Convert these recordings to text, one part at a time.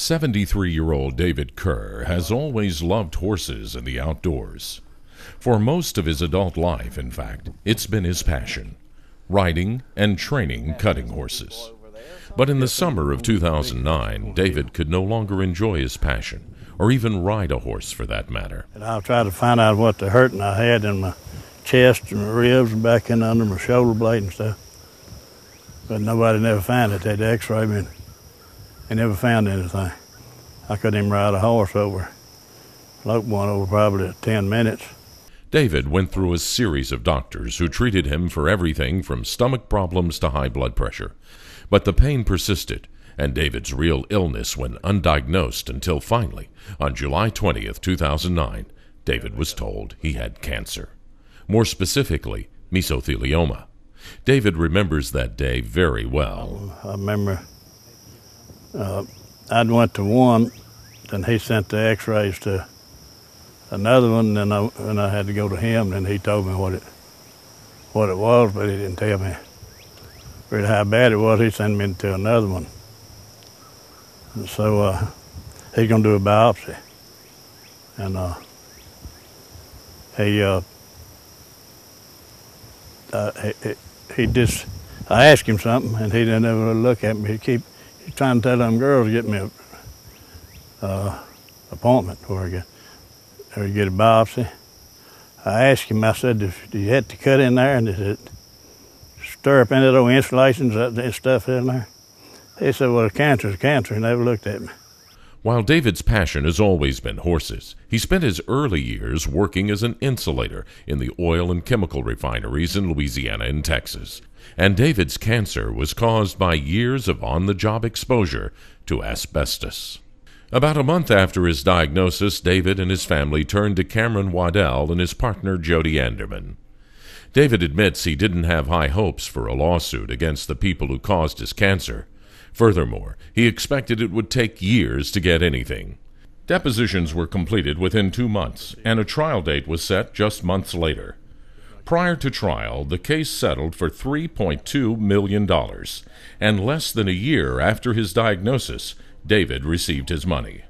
73-year-old David Kerr has always loved horses and the outdoors. For most of his adult life, in fact, it's been his passion, riding and training cutting horses. But in the summer of 2009, David could no longer enjoy his passion, or even ride a horse for that matter. And I tried to find out what the hurting I had in my chest and my ribs and back in under my shoulder blade and stuff. But nobody never found it. They'd x-ray me. They never found anything. I couldn't even ride a horse over. Lope one over probably 10 minutes. David went through a series of doctors who treated him for everything from stomach problems to high blood pressure. But the pain persisted, and David's real illness went undiagnosed until finally, on July 20th, 2009, David was told he had cancer. More specifically, mesothelioma. David remembers that day very well. I remember I'd went to one, then he sent the x-rays to another one, and I had to go to him, and he told me what it was, but he didn't tell me really how bad it was. He sent me to another one. And so he's going to do a biopsy. And I asked him something, and he didn't ever look at me. He's trying to tell them girls to get me a appointment where I get a biopsy. I asked him, I said, do you have to cut in there, and does it stir up any of those insulations, that stuff in there? He said, well, cancer is cancer. He never looked at me. While David's passion has always been horses, he spent his early years working as an insulator in the oil and chemical refineries in Louisiana and Texas. And David's cancer was caused by years of on-the-job exposure to asbestos. About a month after his diagnosis, David and his family turned to Cameron Waddell and his partner Jody Anderman. David admits he didn't have high hopes for a lawsuit against the people who caused his cancer. Furthermore, he expected it would take years to get anything. Depositions were completed within 2 months, and a trial date was set just months later. Prior to trial, the case settled for $3.2 million, and less than a year after his diagnosis, David received his money.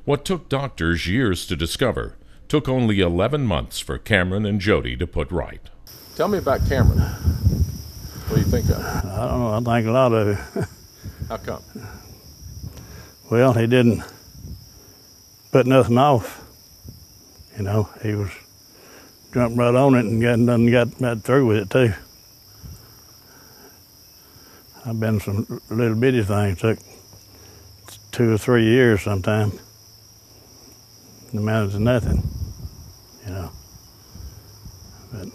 What took doctors years to discover took only 11 months for Cameron and Jody to put right. Tell me about Cameron. What do you think of him? I don't know. I think a lot of it. How come? Well, he didn't put nothing off. You know, he was jumped right on it and got right through with it too. I've been some little bitty things took 2 or 3 years sometimes. It amounted to nothing, you know. But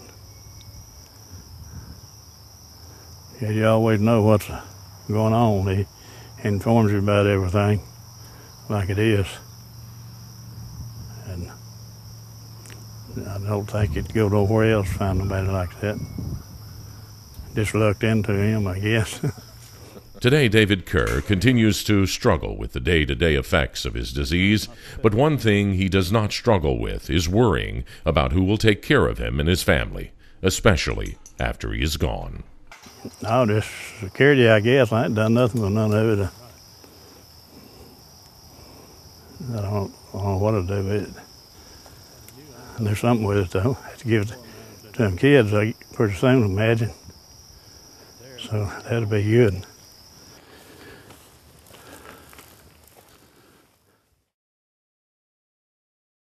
yeah, you always know what's going on. He informs you about everything like it is. And I don't think it'd go nowhere else to find nobody like that. Just looked into him, I guess. Today, David Kerr continues to struggle with the day-to-day effects of his disease, but one thing he does not struggle with is worrying about who will take care of him and his family, especially after he is gone. No, just security, I guess. I ain't done nothing with none of it. I don't know what to do with it. And there's something with it, though. I have to give it to them kids pretty soon, imagine. So that'll be good.